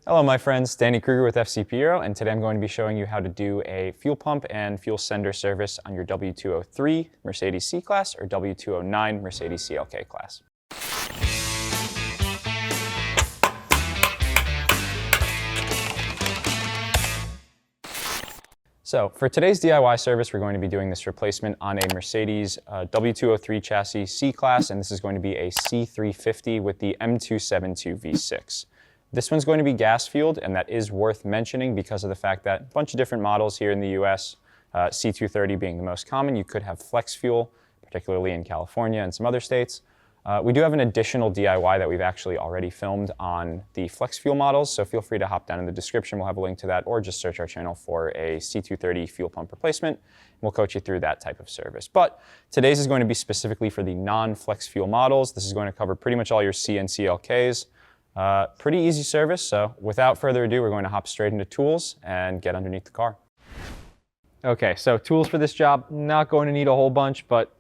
Hello my friends, Danny Kruger with FCP Euro, and today I'm going to be showing you how to do a fuel pump and fuel sender service on your W203 Mercedes C-Class or W209 Mercedes CLK class. So for today's DIY service, we're going to be doing this replacement on a Mercedes W203 chassis C-Class, and this is going to be a C350 with the M272 V6. This one's going to be gas fueled, and that is worth mentioning because of the fact that a bunch of different models here in the US, C230 being the most common, you could have flex fuel, particularly in California and some other states. We do have an additional DIY that we've actually already filmed on the flex fuel models, so feel free to hop down in the description. We'll have a link to that, or just search our channel for a C230 fuel pump replacement. We'll coach you through that type of service. But today's is going to be specifically for the non-flex fuel models. This is going to cover pretty much all your C and CLKs. Pretty easy service, so without further ado, we're going to hop straight into tools and get underneath the car. Okay, so tools for this job, not going to need a whole bunch, but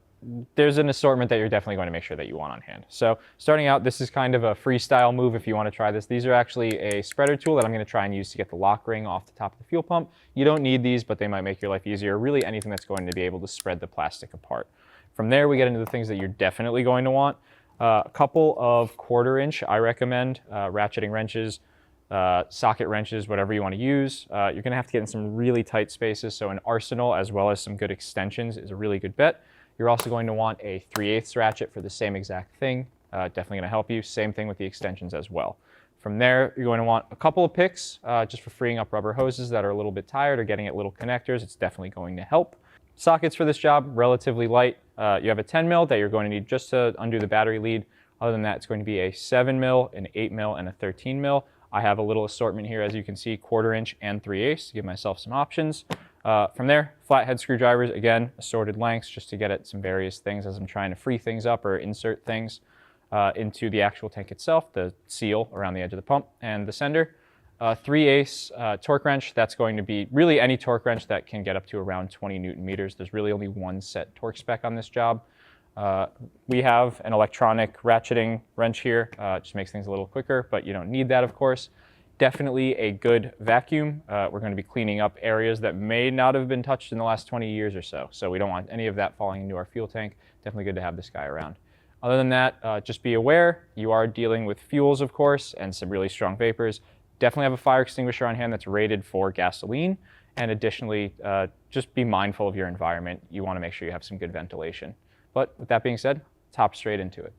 there's an assortment that you're definitely going to make sure that you want on hand. So starting out, this is kind of a freestyle move if you want to try this. These are actually a spreader tool that I'm going to try and use to get the lock ring off the top of the fuel pump. You don't need these, but they might make your life easier. Really anything that's going to be able to spread the plastic apart. From there, we get into the things that you're definitely going to want. A couple of 1/4 inch, I recommend, ratcheting wrenches, socket wrenches, whatever you want to use. You're going to have to get in some really tight spaces, so an arsenal as well as some good extensions is a really good bet. You're also going to want a 3/8 ratchet for the same exact thing. Definitely going to help you. Same thing with the extensions as well. From there, you're going to want a couple of picks just for freeing up rubber hoses that are a little bit tired or getting at little connectors. It's definitely going to help. Sockets for this job, relatively light. You have a 10 mil that you're going to need just to undo the battery lead. Other than that, it's going to be a 7 mil, an 8 mil, and a 13 mil. I have a little assortment here, as you can see, 1/4 inch and 3/8 to give myself some options. From there, flathead screwdrivers, again, assorted lengths just to get at some various things as I'm trying to free things up or insert things into the actual tank itself, the seal around the edge of the pump, and the sender. 3/8 torque wrench, that's going to be really any torque wrench that can get up to around 20 Newton meters. There's really only one set torque spec on this job. We have an electronic ratcheting wrench here. It just makes things a little quicker, but you don't need that, of course. Definitely a good vacuum. We're going to be cleaning up areas that may not have been touched in the last 20 years or so. So we don't want any of that falling into our fuel tank. Definitely good to have this guy around. Other than that, just be aware, you are dealing with fuels, of course, and some really strong vapors. Definitely have a fire extinguisher on hand that's rated for gasoline. And additionally, just be mindful of your environment. You want to make sure you have some good ventilation. But with that being said, let's hop straight into it.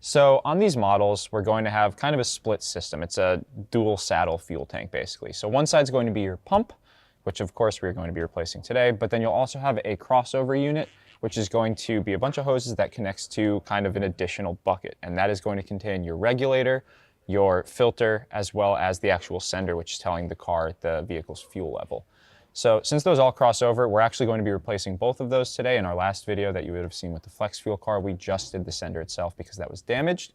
So on these models, we're going to have kind of a split system. It's a dual saddle fuel tank, basically. So one side's going to be your pump, which of course we're going to be replacing today, but then you'll also have a crossover unit, which is going to be a bunch of hoses that connects to kind of an additional bucket. And that is going to contain your regulator, your filter, as well as the actual sender, which is telling the car the vehicle's fuel level. So since those all cross over, we're actually going to be replacing both of those today. In our last video that you would have seen with the flex fuel car, we just did the sender itself because that was damaged.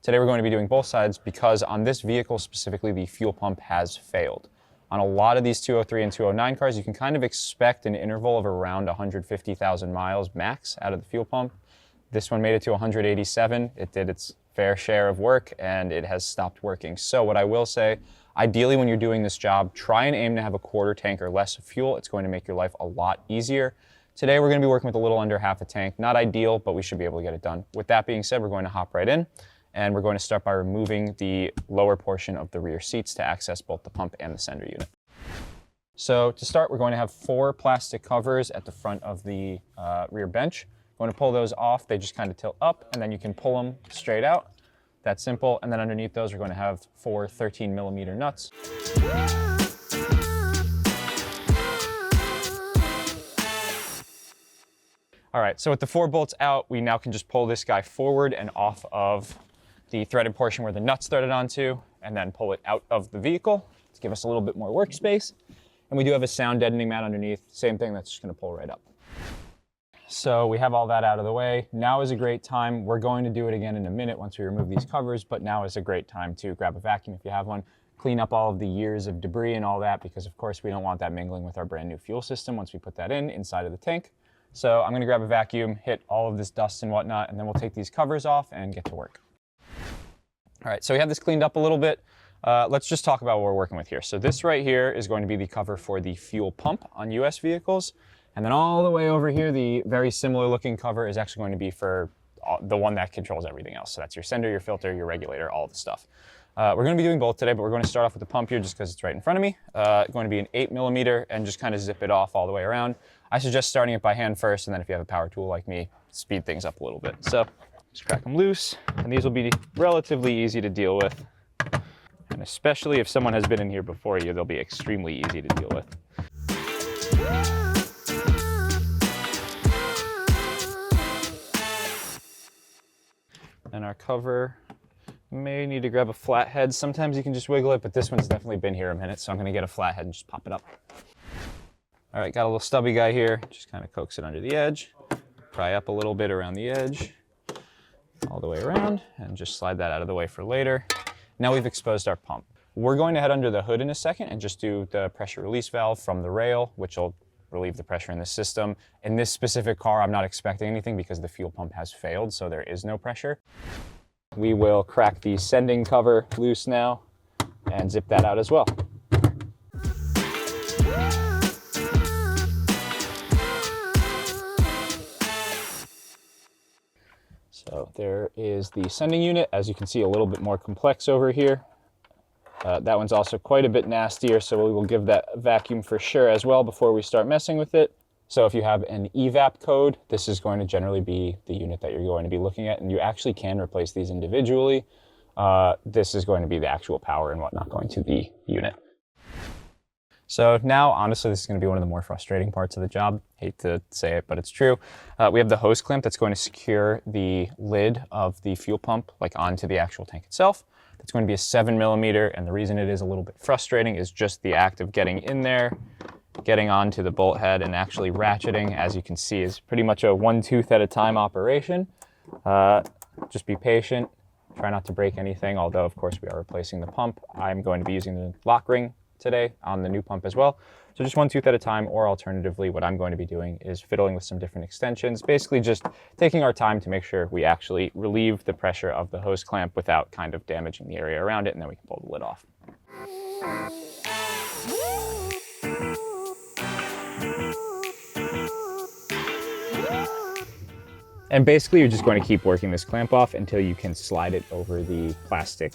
Today we're going to be doing both sides because on this vehicle specifically, the fuel pump has failed. On a lot of these 203 and 209 cars, you can kind of expect an interval of around 150,000 miles max out of the fuel pump. This one made it to 187. It did its fair share of work and it has stopped working. So what I will say, ideally when you're doing this job, try and aim to have a 1/4 tank or less of fuel. It's going to make your life a lot easier. Today we're going to be working with a little under half a tank. Not ideal, but we should be able to get it done. With that being said, we're going to hop right in and we're going to start by removing the lower portion of the rear seats to access both the pump and the sender unit. So to start, we're going to have 4 plastic covers at the front of the rear bench. Going to pull those off, they just kind of tilt up and then you can pull them straight out. That's simple. And then underneath those, we're going to have 4 13 millimeter nuts. All right, so with the 4 bolts out, we now can just pull this guy forward and off of the threaded portion where the nuts threaded onto, and then pull it out of the vehicle to give us a little bit more workspace. And we do have a sound deadening mat underneath, same thing, that's just going to pull right up. So we have all that out of the way. Now is a great time. We're going to do it again in a minute once we remove these covers, but now is a great time to grab a vacuum if you have one, clean up all of the years of debris and all that, because of course we don't want that mingling with our brand new fuel system once we put that in inside of the tank. So I'm going to grab a vacuum, hit all of this dust and whatnot, and then we'll take these covers off and get to work. All right, so we have this cleaned up a little bit. Let's just talk about what we're working with here. So this right here is going to be the cover for the fuel pump on US vehicles. And then all the way over here, the very similar looking cover is actually going to be for the one that controls everything else. So that's your sender, your filter, your regulator, all the stuff. We're going to be doing both today, but we're going to start off with the pump here just because it's right in front of me. Going to be an 8mm and just kind of zip it off all the way around. I suggest starting it by hand first, and then if you have a power tool like me, speed things up a little bit. So just crack them loose, and these will be relatively easy to deal with. And especially if someone has been in here before you, they'll be extremely easy to deal with. And our cover, may need to grab a flat head. Sometimes you can just wiggle it, but this one's definitely been here a minute, so I'm gonna get a flat head and just pop it up. All right, got a little stubby guy here. Just kind of coax it under the edge, pry up a little bit around the edge, all the way around, and just slide that out of the way for later. Now we've exposed our pump. We're going to head under the hood in a second and just do the pressure release valve from the rail, which will relieve the pressure in the system. In this specific car, I'm not expecting anything because the fuel pump has failed, so there is no pressure. We will crack the sending cover loose now and zip that out as well. So there is the sending unit. As you can see, a little bit more complex over here. That one's also quite a bit nastier, so we will give that a vacuum for sure as well before we start messing with it. So if you have an EVAP code, this is going to generally be the unit that you're going to be looking at, and you actually can replace these individually. This is going to be the actual power and whatnot going to the unit. So now, honestly, this is going to be one of the more frustrating parts of the job. Hate to say it, but it's true. We have the hose clamp that's going to secure the lid of the fuel pump like onto the actual tank itself. It's going to be a 7mm, and the reason it is a little bit frustrating is just the act of getting in there, getting onto the bolt head, and actually ratcheting, as you can see, is pretty much a one tooth at a time operation. Just be patient, try not to break anything, although of course we are replacing the pump. I'm going to be using the lock ring today on the new pump as well. So just one tooth at a time, or alternatively, what I'm going to be doing is fiddling with some different extensions, basically just taking our time to make sure we actually relieve the pressure of the hose clamp without kind of damaging the area around it, and then we can pull the lid off. And basically, you're just going to keep working this clamp off until you can slide it over the plastic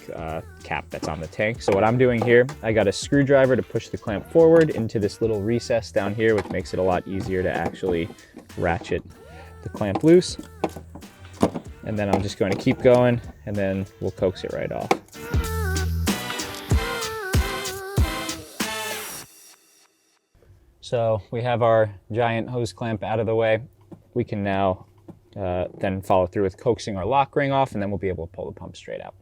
cap that's on the tank. So what I'm doing here, I got a screwdriver to push the clamp forward into this little recess down here, which makes it a lot easier to actually ratchet the clamp loose. And then I'm just going to keep going, and then we'll coax it right off. So we have our giant hose clamp out of the way. We can now then follow through with coaxing our lock ring off, and then we'll be able to pull the pump straight out.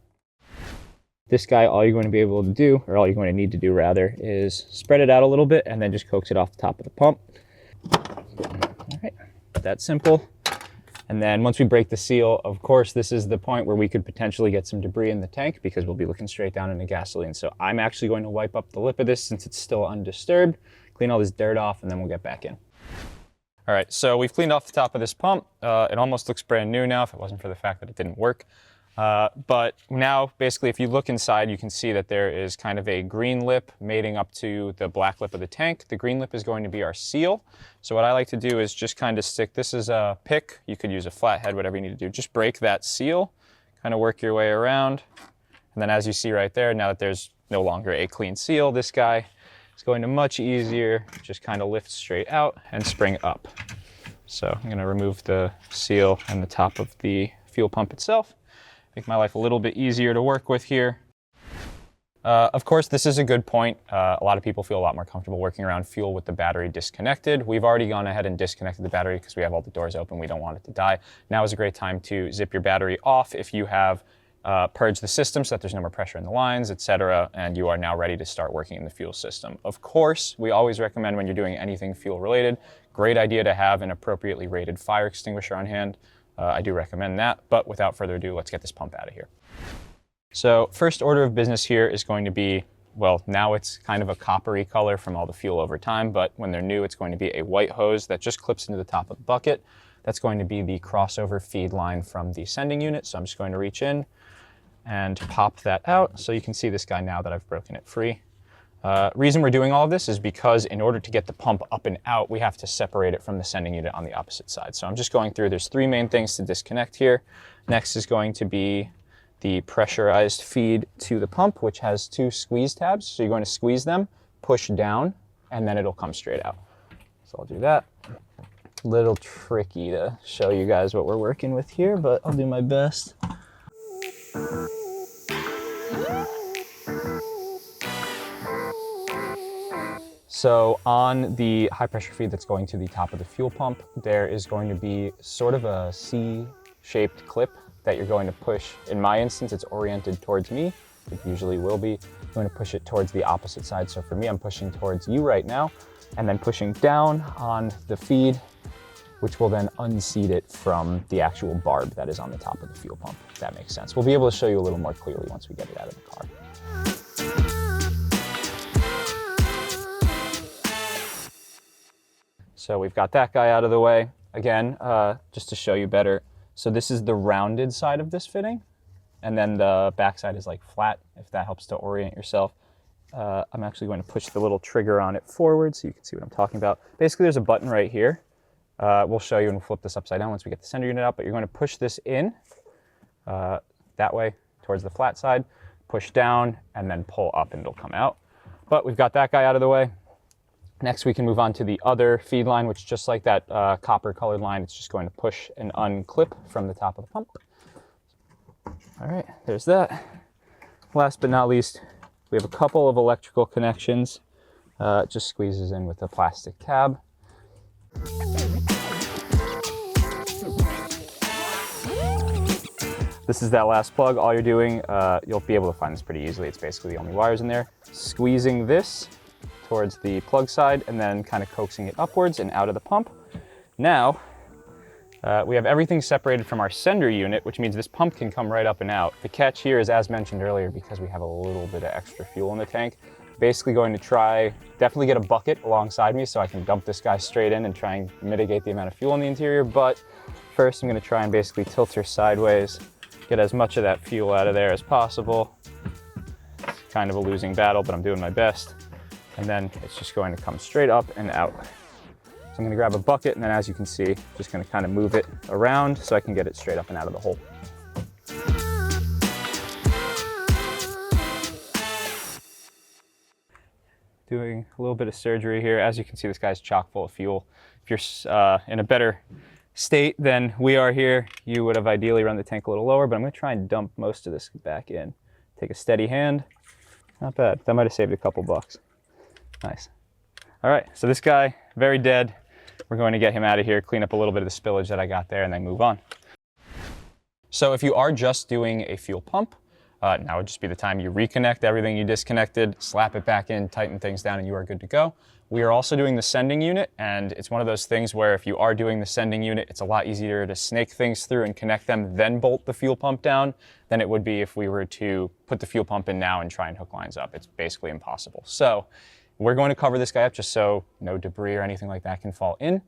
This guy, all you're going to be able to do, or all you're going to need to do rather, is spread it out a little bit and then just coax it off the top of the pump. All right, that's simple. And then once we break the seal, of course, this is the point where we could potentially get some debris in the tank because we'll be looking straight down into gasoline. So I'm actually going to wipe up the lip of this since it's still undisturbed, clean all this dirt off, and then we'll get back in. All right, so we've cleaned off the top of this pump. It almost looks brand new now if it wasn't for the fact that it didn't work. But now, basically, if you look inside, you can see that there is kind of a green lip mating up to the black lip of the tank. The green lip is going to be our seal. So what I like to do is just kind of stick, this is a pick, you could use a flathead, whatever you need to do. Just break that seal, kind of work your way around. And then as you see right there, now that there's no longer a clean seal, this guy is going to much easier, just kind of lift straight out and spring up. So I'm going to remove the seal and the top of the fuel pump itself. Make my life a little bit easier to work with here. Of course, this is a good point. A lot of people feel a lot more comfortable working around fuel with the battery disconnected. We've already gone ahead and disconnected the battery because we have all the doors open. We don't want it to die. Now is a great time to zip your battery off if you have purged the system so that there's no more pressure in the lines, etc., and you are now ready to start working in the fuel system. Of course, we always recommend when you're doing anything fuel related, great idea to have an appropriately rated fire extinguisher on hand. I do recommend that, but without further ado, let's get this pump out of here. So first order of business here is going to be, well, now it's kind of a coppery color from all the fuel over time, but when they're new, it's going to be a white hose that just clips into the top of the bucket. That's going to be the crossover feed line from the sending unit. So I'm just going to reach in, and pop that out. So you can see this guy now that I've broken it free. Reason we're doing all of this is because in order to get the pump up and out, we have to separate it from the sending unit on the opposite side. So I'm just going through, there's three main things to disconnect here. Next is going to be the pressurized feed to the pump, which has two squeeze tabs. So you're going to squeeze them, push down, and then it'll come straight out. So I'll do that. Little tricky to show you guys what we're working with here, but I'll do my best. So on the high pressure feed that's going to the top of the fuel pump, there is going to be sort of a C-shaped clip that you're going to push. In my instance, it's oriented towards me. It usually will be. I'm going to push it towards the opposite side. So for me, I'm pushing towards you right now, and then pushing down on the feed, which will then unseat it from the actual barb that is on the top of the fuel pump, if that makes sense. We'll be able to show you a little more clearly once we get it out of the car. So we've got that guy out of the way. Again, just to show you better. So this is the rounded side of this fitting, and then the back side is like flat, if that helps to orient yourself. I'm actually going to push the little trigger on it forward so you can see what I'm talking about. Basically, there's a button right here. We'll show you and we'll flip this upside down once we get the center unit out, but you're going to push this in that way towards the flat side, push down, and then pull up and it'll come out. But we've got that guy out of the way. Next, we can move on to the other feed line, which just like that copper colored line, it's just going to push and unclip from the top of the pump. All right, there's that. Last but not least, we have a couple of electrical connections. It just squeezes in with a plastic tab. This is that last plug. All you're doing, you'll be able to find this pretty easily. It's basically the only wires in there. Squeezing this towards the plug side and then kind of coaxing it upwards and out of the pump. Now, we have everything separated from our sender unit, which means this pump can come right up and out. The catch here is, as mentioned earlier, because we have a little bit of extra fuel in the tank, basically going to try, definitely get a bucket alongside me so I can dump this guy straight in and try and mitigate the amount of fuel in the interior. But first I'm gonna try and basically tilt her sideways, get as much of that fuel out of there as possible. It's kind of a losing battle, but I'm doing my best. And then it's just going to come straight up and out. So I'm gonna grab a bucket, and then as you can see, just gonna kind of move it around so I can get it straight up and out of the hole. Doing a little bit of surgery here. As you can see, this guy's chock full of fuel. If you're in a better state than we are here, you would have ideally run the tank a little lower, but I'm gonna try and dump most of this back in. Take a steady hand. Not bad. That might have saved a couple bucks. Nice. All right, so this guy, very dead. We're going to get him out of here, clean up a little bit of the spillage that I got there, and then move on. So if you are just doing a fuel pump, now would just be the time you reconnect everything you disconnected, slap it back in, tighten things down, and you are good to go. We are also doing the sending unit, and it's one of those things where if you are doing the sending unit, it's a lot easier to snake things through and connect them, then bolt the fuel pump down, than it would be if we were to put the fuel pump in now and try and hook lines up. It's basically impossible. So we're going to cover this guy up just so no debris or anything like that can fall in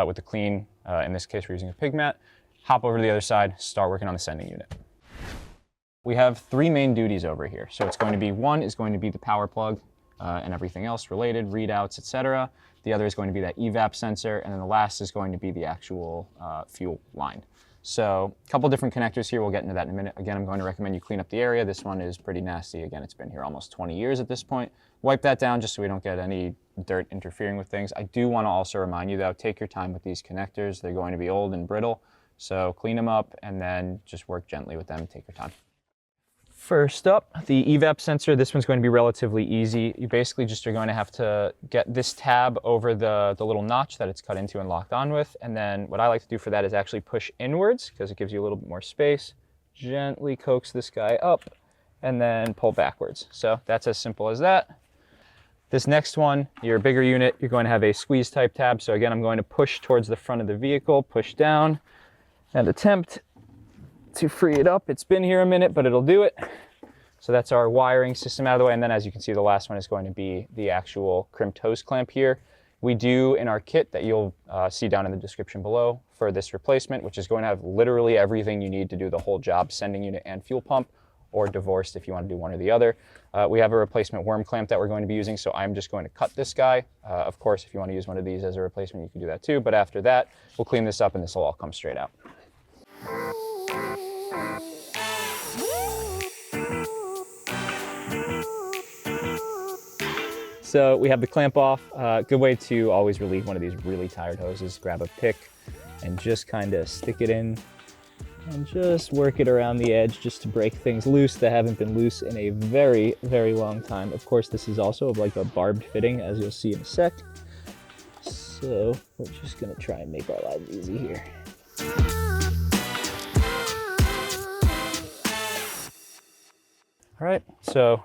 with a clean, in this case we're using a pig mat. Hop over to the other side, start working on the sending unit. We have three main duties over here. So it's going to be, one is going to be the power plug and everything else related, readouts, etc. The other is going to be that evap sensor, and then the last is going to be the actual fuel line. So a couple different connectors here, we'll get into that in a minute. Again, I'm going to recommend you clean up the area. This one is pretty nasty. Again, it's been here almost 20 years at this point. Wipe that down just so we don't get any dirt interfering with things. I do want to also remind you though, take your time with these connectors. They're going to be old and brittle. So clean them up and then just work gently with them, take your time. First up, the evap sensor. This one's going to be relatively easy. You basically just are going to have to get this tab over the little notch that it's cut into and locked on with. And then what I like to do for that is actually push inwards because it gives you a little bit more space. Gently coax this guy up and then pull backwards. So that's as simple as that. This next one, your bigger unit, you're going to have a squeeze type tab. So again, I'm going to push towards the front of the vehicle, push down and attempt to free it up. It's been here a minute, but it'll do it. So that's our wiring system out of the way. And then as you can see, the last one is going to be the actual crimped hose clamp here. We do in our kit that you'll see down in the description below for this replacement, which is going to have literally everything you need to do the whole job, sending unit and fuel pump. or divorced if you want to do one or the other. We have a replacement worm clamp that we're going to be using, so I'm just going to cut this guy. Of course, if you want to use one of these as a replacement, you can do that too, but after that, we'll clean this up and this will all come straight out. So we have the clamp off. Good way to always relieve one of these really tired hoses. Grab a pick and just kind of stick it in and just work it around the edge just to break things loose that haven't been loose in a very, very long time. Of course, this is also like a barbed fitting, as you'll see in a sec. So we're just gonna try and make our lives easy here. All right, so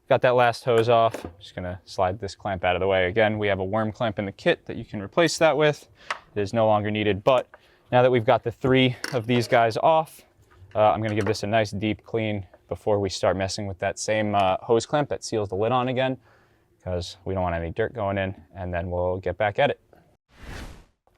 got that last hose off. Just gonna slide this clamp out of the way. Again, we have a worm clamp in the kit that you can replace that with. It is no longer needed, but now that we've got the 3 of these guys off, I'm gonna give this a nice deep clean before we start messing with that same hose clamp that seals the lid on again, because we don't want any dirt going in, and then we'll get back at it.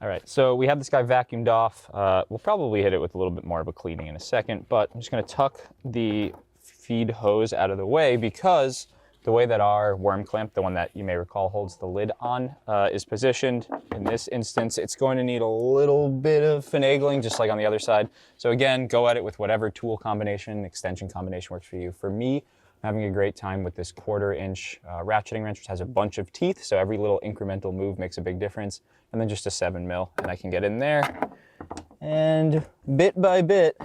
All right, so we have this guy vacuumed off. We'll probably hit it with a little bit more of a cleaning in a second, but I'm just gonna tuck the feed hose out of the way because the way that our worm clamp, the one that you may recall holds the lid on, is positioned. In this instance, it's going to need a little bit of finagling, just like on the other side. So again, go at it with whatever tool combination, extension combination works for you. For me, I'm having a great time with this 1/4-inch ratcheting wrench, which has a bunch of teeth, so every little incremental move makes a big difference. And then just a 7 mil, and I can get in there and bit by bit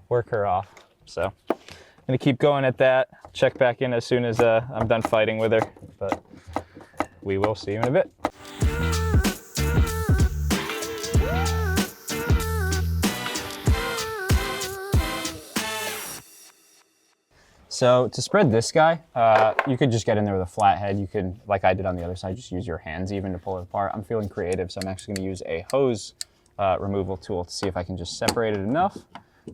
work her off. So I'm gonna keep going at that. Check back in as soon as I'm done fighting with her, but we will see you in a bit. So to spread this guy, you could just get in there with a flat head. You could, like I did on the other side, just use your hands even to pull it apart. I'm feeling creative, so I'm actually gonna use a hose removal tool to see if I can just separate it enough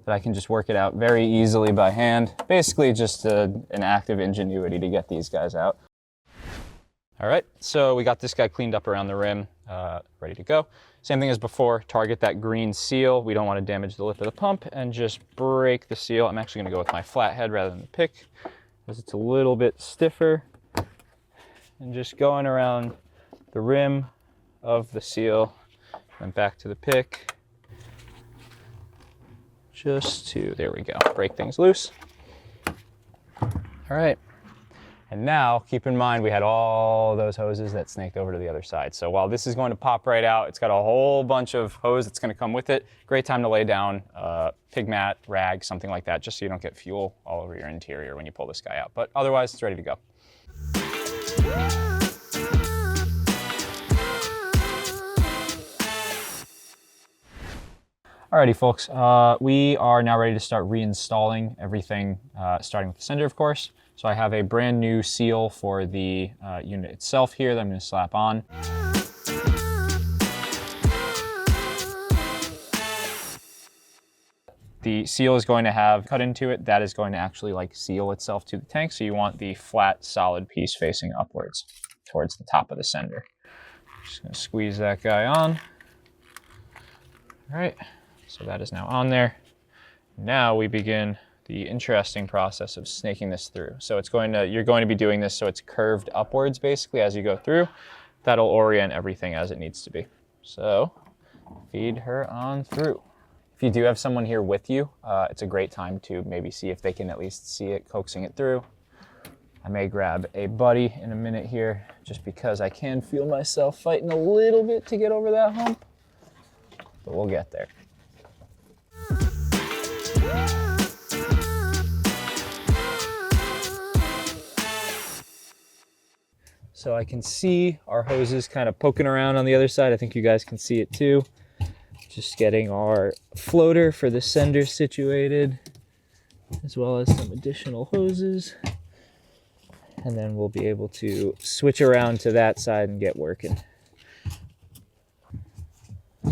that I can just work it out very easily by hand. Basically just an act of ingenuity to get these guys out. All right, so we got this guy cleaned up around the rim, ready to go. Same thing as before, target that green seal. We don't want to damage the lip of the pump, and just break the seal. I'm actually gonna go with my flathead rather than the pick, because it's a little bit stiffer. And just going around the rim of the seal, and back to the pick. Just to, there we go, break things loose. All right, and now keep in mind we had all those hoses that snaked over to the other side. So while this is going to pop right out, it's got a whole bunch of hose that's gonna come with it. Great time to lay down pig mat, rag, something like that, just so you don't get fuel all over your interior when you pull this guy out. But otherwise, it's ready to go. Alrighty folks, we are now ready to start reinstalling everything, starting with the sender of course. So I have a brand new seal for the unit itself here that I'm going to slap on. The seal is going to have cut into it. That is going to actually like seal itself to the tank. So you want the flat solid piece facing upwards towards the top of the sender. Just going to squeeze that guy on. All right. So that is now on there. Now we begin the interesting process of snaking this through. So it's you're going to be doing this so it's curved upwards basically as you go through. That'll orient everything as it needs to be. So feed her on through. If you do have someone here with you, it's a great time to maybe see if they can at least see it coaxing it through. I may grab a buddy in a minute here just because I can feel myself fighting a little bit to get over that hump, but we'll get there. So I can see our hoses kind of poking around on the other side. I think you guys can see it too. Just getting our floater for the sender situated, as well as some additional hoses. And then we'll be able to switch around to that side and get working.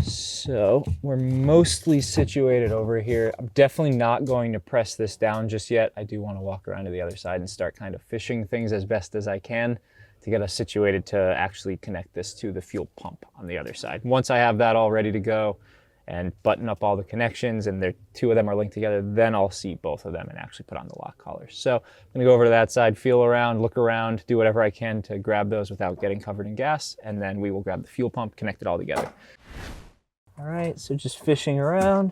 So we're mostly situated over here. I'm definitely not going to press this down just yet. I do want to walk around to the other side and start kind of fishing things as best as I can to get us situated to actually connect this to the fuel pump on the other side. Once I have that all ready to go and button up all the connections, and two of them are linked together, then I'll seat both of them and actually put on the lock collars. So I'm gonna go over to that side, feel around, look around, do whatever I can to grab those without getting covered in gas, and then we will grab the fuel pump, connect it all together. All right, so just fishing around,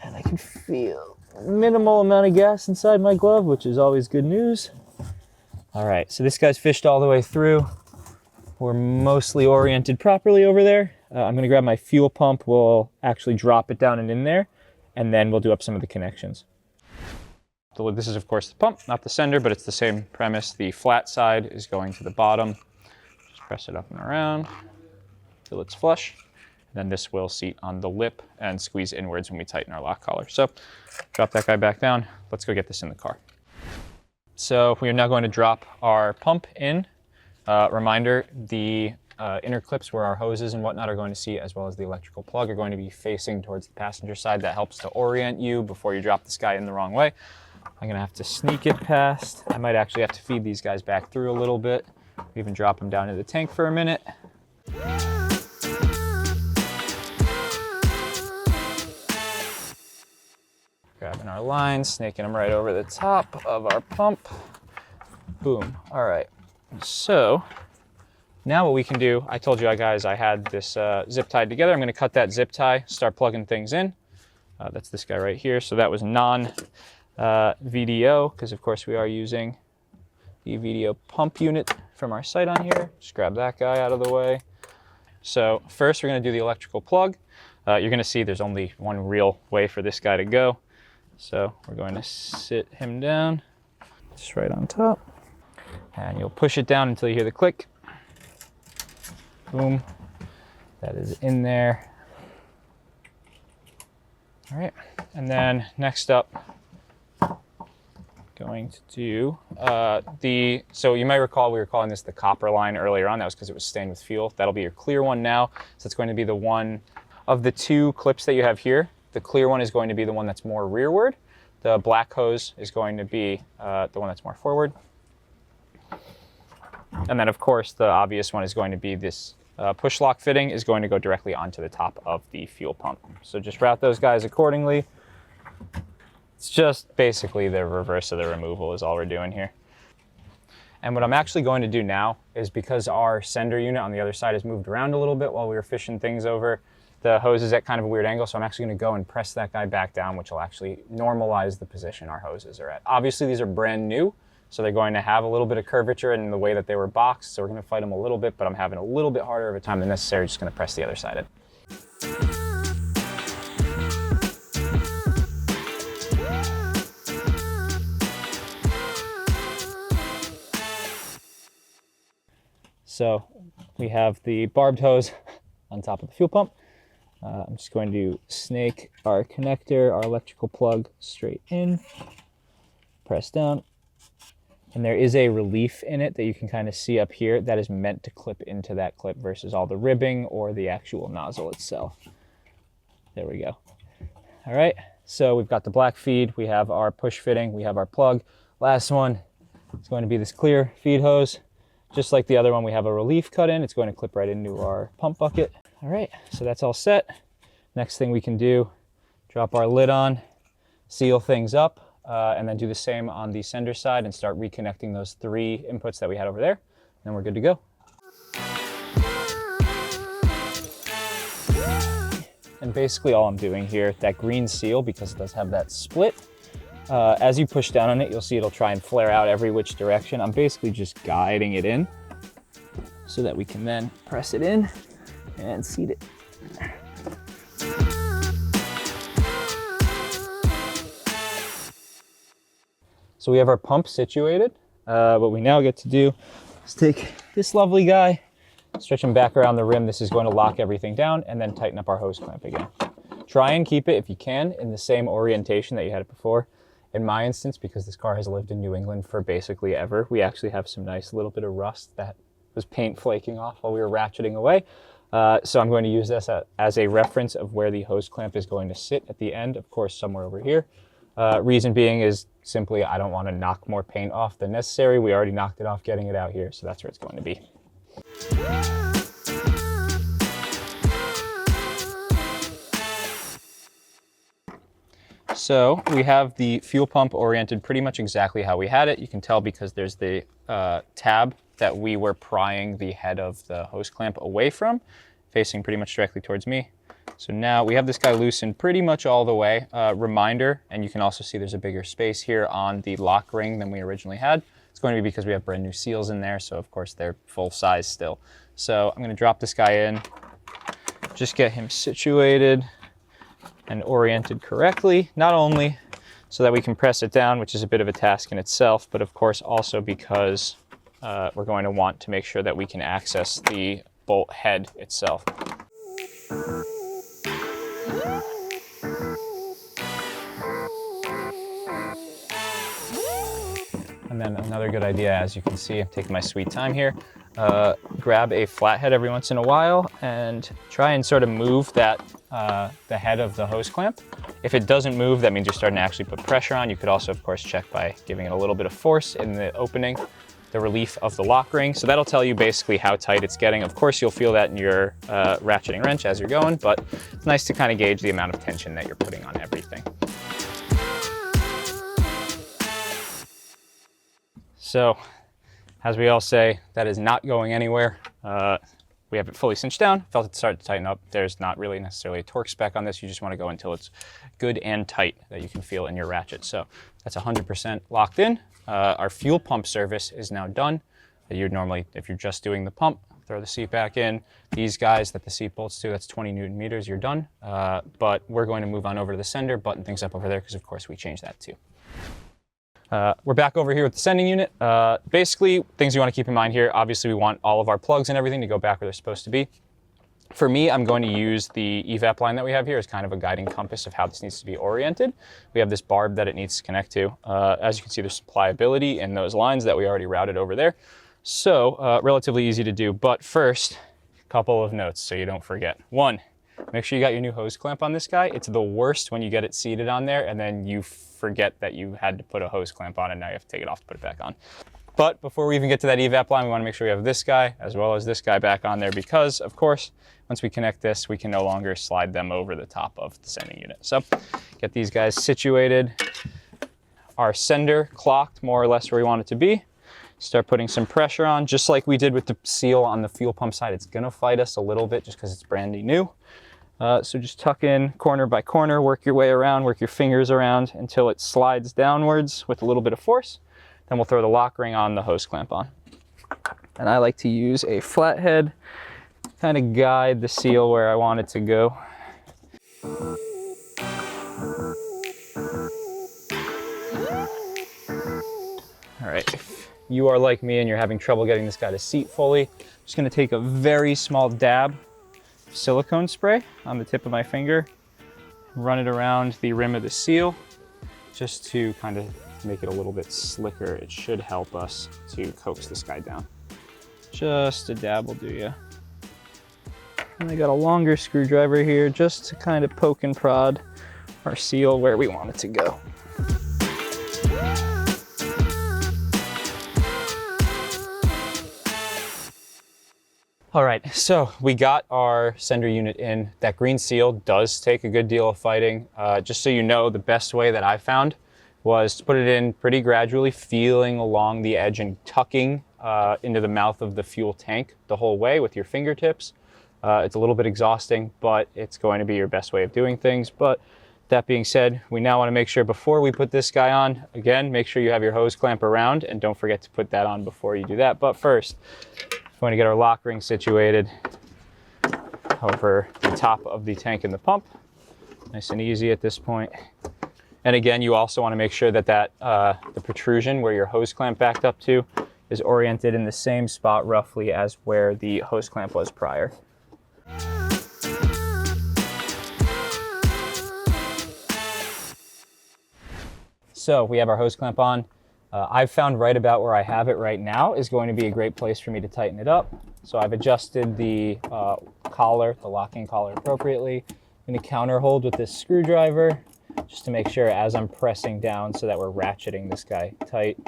and I can feel minimal amount of gas inside my glove, which is always good news. All right, so this guy's fished all the way through. We're mostly oriented properly over there. I'm gonna grab my fuel pump. We'll actually drop it down and in there, and then we'll do up some of the connections. So this is of course the pump, not the sender, but it's the same premise. The flat side is going to the bottom. Just press it up and around till it's flush. Then this will seat on the lip and squeeze inwards when we tighten our lock collar. So drop that guy back down. Let's go get this in the car. So we are now going to drop our pump in. Reminder, the inner clips where our hoses and whatnot are going to seat, as well as the electrical plug, are going to be facing towards the passenger side. That helps to orient you before you drop this guy in the wrong way. I'm gonna have to sneak it past. I might actually have to feed these guys back through a little bit, even drop them down in the tank for a minute. Grabbing our lines, snaking them right over the top of our pump. Boom. All right. So now what we can do, I told you guys I had this zip tied together. I'm going to cut that zip tie, start plugging things in. That's this guy right here. So that was non-VDO, because of course we are using the VDO pump unit from our site on here. Just grab that guy out of the way. So first we're going to do the electrical plug. You're going to see there's only one real way for this guy to go. So we're going to sit him down just right on top, and you'll push it down until you hear the click. Boom, that is in there. All right, and then next up, going to do so you might recall we were calling this the copper line earlier on. That was because it was stained with fuel. That'll be your clear one now. So it's going to be the one of the two clips that you have here. The clear one is going to be the one that's more rearward. The black hose is going to be the one that's more forward. And then of course the obvious one is going to be this push lock fitting is going to go directly onto the top of the fuel pump. So just route those guys accordingly. It's just basically the reverse of the removal is all we're doing here. And what I'm actually going to do now is, because our sender unit on the other side has moved around a little bit while we were fishing things over, the hose is at kind of a weird angle, so I'm actually going to go and press that guy back down, which will actually normalize the position our hoses are at. Obviously, these are brand new, so they're going to have a little bit of curvature in the way that they were boxed, so we're going to fight them a little bit, but I'm having a little bit harder of a time than necessary. Just going to press the other side in. So we have the barbed hose on top of the fuel pump. I'm just going to snake our connector, our electrical plug straight in, press down, and there is a relief in it that you can kind of see up here that is meant to clip into that clip versus all the ribbing or the actual nozzle itself. There we go. All right, so we've got the black feed, we have our push fitting, we have our plug. Last one is going to be this clear feed hose. Just like the other one, we have a relief cut in. It's going to clip right into our pump bucket. All right, so that's all set. Next thing we can do, drop our lid on, seal things up, and then do the same on the sender side and start reconnecting those three inputs that we had over there. Then we're good to go. And basically all I'm doing here, that green seal, because it does have that split, as you push down on it, you'll see it'll try and flare out every which direction. I'm basically just guiding it in so that we can then press it in and seat it. So we have our pump situated. What we now get to do is take this lovely guy, stretch him back around the rim. This is going to lock everything down, and then tighten up our hose clamp again. Try and keep it, if you can, in the same orientation that you had it before. In my instance, because this car has lived in New England for basically ever, we actually have some nice little bit of rust that was paint flaking off while we were ratcheting away. So I'm going to use this as a reference of where the hose clamp is going to sit at the end, of course, somewhere over here. Reason being is simply I don't want to knock more paint off than necessary. We already knocked it off getting it out here, so that's where it's going to be. So we have the fuel pump oriented pretty much exactly how we had it. You can tell because there's the tab that we were prying the head of the hose clamp away from, facing pretty much directly towards me. So now we have this guy loosened pretty much all the way. Reminder, and you can also see there's a bigger space here on the lock ring than we originally had. It's going to be because we have brand new seals in there, so of course they're full size still. So I'm going to drop this guy in, just get him situated and oriented correctly, not only so that we can press it down, which is a bit of a task in itself, but of course also because we're going to want to make sure that we can access the bolt head itself. And then another good idea, as you can see, I'm taking my sweet time here, grab a flathead every once in a while and try and sort of move that the head of the hose clamp. If it doesn't move, that means you're starting to actually put pressure on. You could also, of course, check by giving it a little bit of force in the opening, the relief of the lock ring. So that'll tell you basically how tight it's getting. Of course, you'll feel that in your ratcheting wrench as you're going, but it's nice to kind of gauge the amount of tension that you're putting on everything. So, as we all say, that is not going anywhere. We have it fully cinched down, felt it start to tighten up. There's not really necessarily a torque spec on this. You just want to go until it's good and tight that you can feel in your ratchet. So that's 100% locked in. Our fuel pump service is now done. You'd normally, if you're just doing the pump, throw the seat back in. These guys that the seat bolts to, that's 20 Newton meters, you're done. But we're going to move on over to the sender, button things up over there, because of course we changed that too. We're back over here with the sending unit. Basically, things you want to keep in mind here, obviously we want all of our plugs and everything to go back where they're supposed to be. For me, I'm going to use the evap line that we have here as kind of a guiding compass of how this needs to be oriented. We have this barb that it needs to connect to. As you can see, there's some pliability in those lines that we already routed over there. So relatively easy to do, but first, a couple of notes so you don't forget. One, make sure you got your new hose clamp on this guy. It's the worst when you get it seated on there and then you forget that you had to put a hose clamp on and now you have to take it off to put it back on. But before we even get to that evap line, we want to make sure we have this guy as well as this guy back on there because, of course, once we connect this, we can no longer slide them over the top of the sending unit. So get these guys situated. Our sender clocked more or less where we want it to be. Start putting some pressure on, just like we did with the seal on the fuel pump side. It's gonna fight us a little bit just because it's brandy new. So just tuck in corner by corner, work your way around, work your fingers around until it slides downwards with a little bit of force. Then we'll throw the lock ring on, the hose clamp on. And I like to use a flathead, kind of guide the seal where I want it to go. All right, if you are like me and you're having trouble getting this guy to seat fully, I'm just gonna take a very small dab of silicone spray on the tip of my finger, run it around the rim of the seal, just to kind of make it a little bit slicker. It should help us to coax this guy down. Just a dab will do ya. And I got a longer screwdriver here just to kind of poke and prod our seal where we want it to go. All right, so we got our sender unit in. That green seal does take a good deal of fighting. Just so you know, the best way that I found was to put it in pretty gradually, feeling along the edge and tucking into the mouth of the fuel tank the whole way with your fingertips. It's a little bit exhausting, but it's going to be your best way of doing things. But that being said, we now want to make sure before we put this guy on, again, make sure you have your hose clamp around and don't forget to put that on before you do that. But first, we're going to get our lock ring situated over the top of the tank and the pump. Nice and easy at this point. And again, you also want to make sure that the protrusion where your hose clamp backed up to is oriented in the same spot roughly as where the hose clamp was prior. So we have our hose clamp on. I've found right about where I have it right now is going to be a great place for me to tighten it up. So I've adjusted the collar, the locking collar appropriately. I'm going to counter hold with this screwdriver just to make sure as I'm pressing down so that we're ratcheting this guy tight.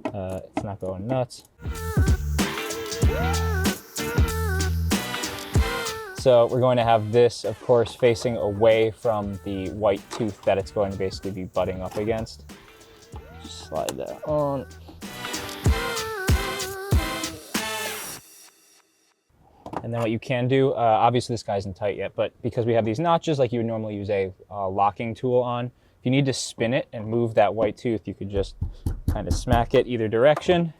It's not going nuts. So we're going to have this, of course, facing away from the white tooth that it's going to basically be butting up against. Just slide that on. And then what you can do, obviously this guy isn't tight yet, but because we have these notches like you would normally use a locking tool on, if you need to spin it and move that white tooth, you could just kind of smack it either direction,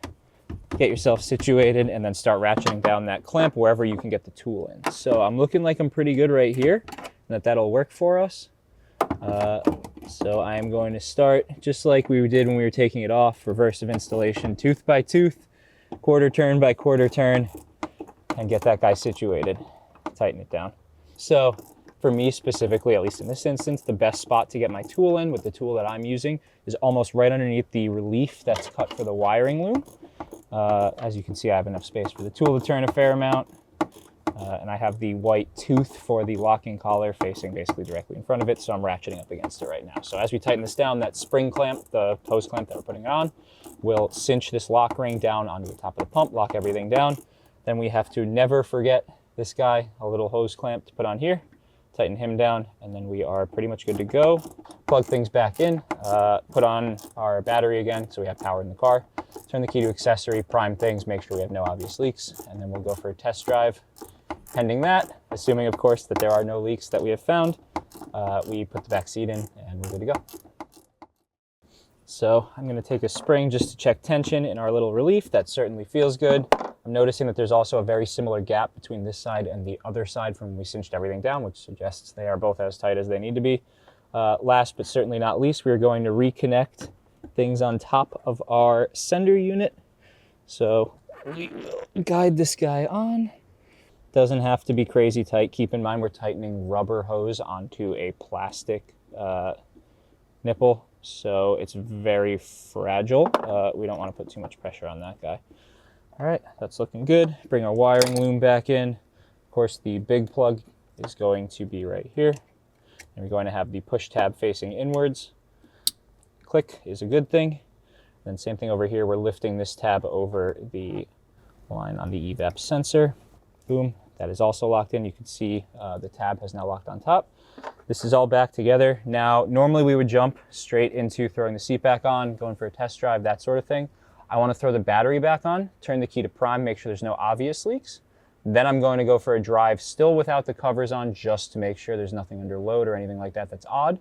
get yourself situated, and then start ratcheting down that clamp wherever you can get the tool in. So I'm looking like I'm pretty good right here, and that'll work for us. So I am going to start just like we did when we were taking it off, reverse of installation, tooth by tooth, quarter turn by quarter turn, and get that guy situated, tighten it down. So for me specifically, at least in this instance, the best spot to get my tool in with the tool that I'm using is almost right underneath the relief that's cut for the wiring loom. As you can see, I have enough space for the tool to turn a fair amount. And I have the white tooth for the locking collar facing basically directly in front of it, so I'm ratcheting up against it right now. So as we tighten this down, that spring clamp, the hose clamp that we're putting it on, will cinch this lock ring down onto the top of the pump, lock everything down. Then we have to never forget this guy, a little hose clamp to put on here, tighten him down, and then we are pretty much good to go. Plug things back in, put on our battery again so we have power in the car, turn the key to accessory, prime things, make sure we have no obvious leaks, and then we'll go for a test drive. Pending that, assuming of course that there are no leaks that we have found, we put the back seat in and we're good to go. So I'm going to take a spring just to check tension in our little relief. That certainly feels good. I'm noticing that there's also a very similar gap between this side and the other side from when we cinched everything down, which suggests they are both as tight as they need to be. Last but certainly not least, we're going to reconnect things on top of our sender unit. So we will guide this guy on. Doesn't have to be crazy tight. Keep in mind we're tightening rubber hose onto a plastic nipple, so it's very fragile. We don't want to put too much pressure on that guy. All right, that's looking good. Bring our wiring loom back in. Of course, the big plug is going to be right here. And we're going to have the push tab facing inwards. Click is a good thing. Then same thing over here. We're lifting this tab over the line on the evap sensor. Boom. That is also locked in. You can see the tab has now locked on top. This is all back together. Now, normally we would jump straight into throwing the seat back on, going for a test drive, that sort of thing. I want to throw the battery back on, turn the key to prime, make sure there's no obvious leaks. Then I'm going to go for a drive still without the covers on, just to make sure there's nothing under load or anything like that that's odd.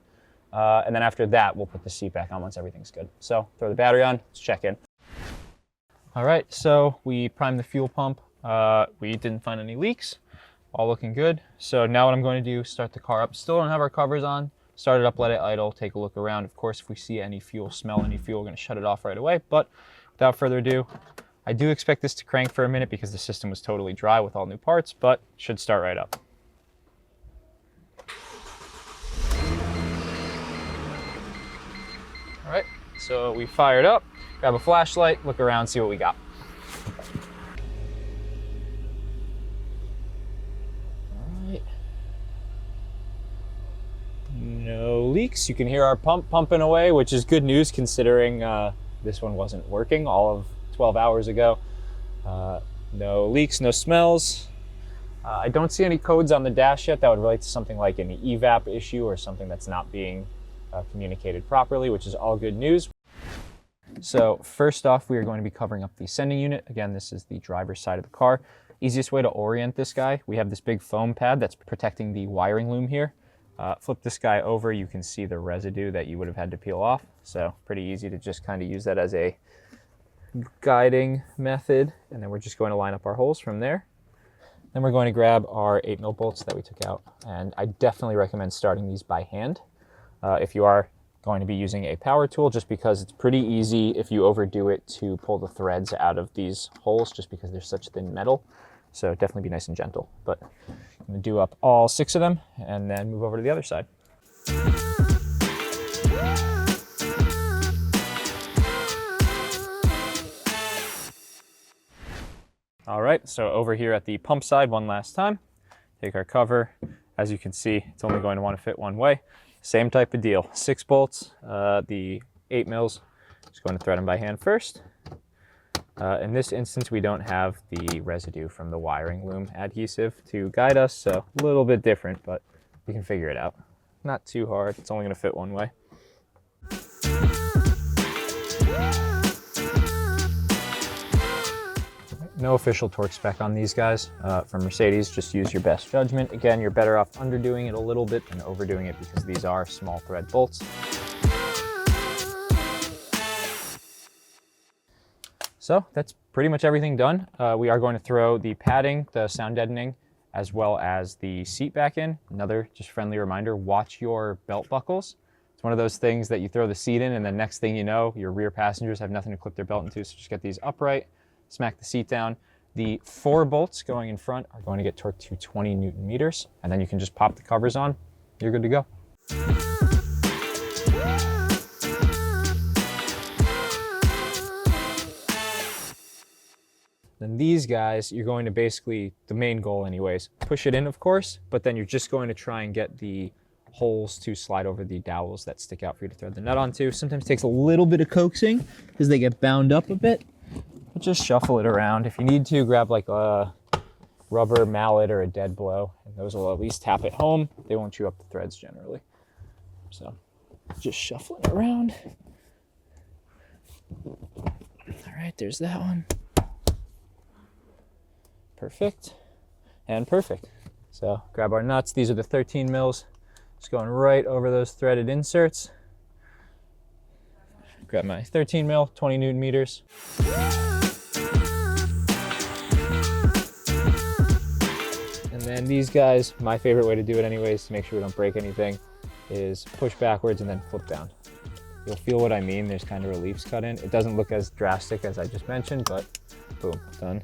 And then after that, we'll put the seat back on once everything's good. So throw the battery on, let's check in. All right, so we primed the fuel pump. We didn't find any leaks, all looking good. So now what I'm going to do, start the car up. Still don't have our covers on. Start it up, let it idle, take a look around. Of course, if we see any fuel, smell any fuel, we're going to shut it off right away. But without further ado, I do expect this to crank for a minute because the system was totally dry with all new parts, but should start right up. All right, so we fired up, grab a flashlight, look around, see what we got. No leaks. You can hear our pump pumping away, which is good news considering this one wasn't working all of 12 hours ago. No leaks, no smells. I don't see any codes on the dash yet that would relate to something like an evap issue or something that's not being communicated properly, which is all good news. So first off, we are going to be covering up the sending unit. Again, this is the driver's side of the car. Easiest way to orient this guy, we have this big foam pad that's protecting the wiring loom here. Flip this guy over, you can see the residue that you would have had to peel off. So pretty easy to just kind of use that as a guiding method. And then we're just going to line up our holes from there. Then we're going to grab our 8mm bolts that we took out. And I definitely recommend starting these by hand if you are going to be using a power tool, just because it's pretty easy if you overdo it to pull the threads out of these holes just because they're such thin metal. So definitely be nice and gentle. But I'm going to do up all 6 of them and then move over to the other side. All right, so over here at the pump side one last time, take our cover. As you can see, it's only going to want to fit one way. Same type of deal, 6 bolts, the 8mm, just going to thread them by hand first. In this instance, we don't have the residue from the wiring loom adhesive to guide us, so a little bit different, but we can figure it out. Not too hard, it's only gonna fit one way. No official torque spec on these guys. From Mercedes, just use your best judgment. Again, you're better off underdoing it a little bit than overdoing it because these are small thread bolts. So that's pretty much everything done. We are going to throw the padding, the sound deadening, as well as the seat back in. Another just friendly reminder, watch your belt buckles. It's one of those things that you throw the seat in and the next thing you know, your rear passengers have nothing to clip their belt into, so just get these upright, smack the seat down. The 4 bolts going in front are going to get torqued to 20 Newton meters, and then you can just pop the covers on, you're good to go. Then these guys, you're going to basically, the main goal anyways, push it in of course, but then you're just going to try and get the holes to slide over the dowels that stick out for you to thread the nut onto. Sometimes it takes a little bit of coaxing because they get bound up a bit, but just shuffle it around. If you need to, grab like a rubber mallet or a dead blow, and those will at least tap it home. They won't chew up the threads generally. So just shuffle it around. All right, there's that one. Perfect and perfect. So grab our nuts. These are the 13 mils. Just going right over those threaded inserts. Grab my 13 mil, 20 Newton meters. And then these guys, my favorite way to do it anyways, to make sure we don't break anything, is push backwards and then flip down. You'll feel what I mean. There's kind of reliefs cut in. It doesn't look as drastic as I just mentioned, but boom, done.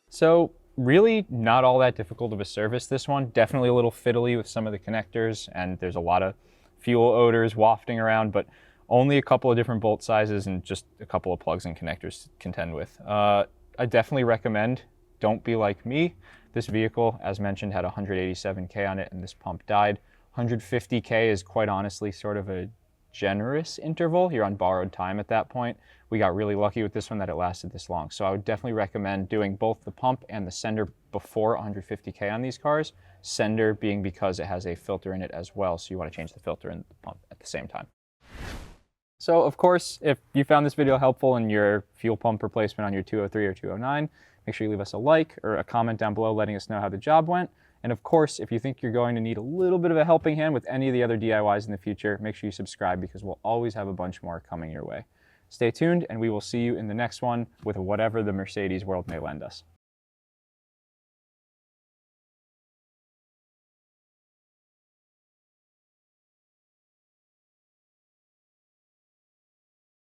So really not all that difficult of a service, this one. Definitely a little fiddly with some of the connectors, and there's a lot of fuel odors wafting around, but only a couple of different bolt sizes and just a couple of plugs and connectors to contend with. I definitely recommend, don't be like me. This vehicle, as mentioned, had 187K on it and this pump died. 150K is quite honestly sort of a generous interval. You're on borrowed time at that point. We got really lucky with this one that it lasted this long. So I would definitely recommend doing both the pump and the sender before 150K on these cars. Sender being because it has a filter in it as well, so you want to change the filter and the pump at the same time. So of course, if you found this video helpful in your fuel pump replacement on your 203 or 209, make sure you leave us a like or a comment down below letting us know how the job went. And of course, if you think you're going to need a little bit of a helping hand with any of the other DIYs in the future, make sure you subscribe because we'll always have a bunch more coming your way. Stay tuned and we will see you in the next one with whatever the Mercedes world may lend us.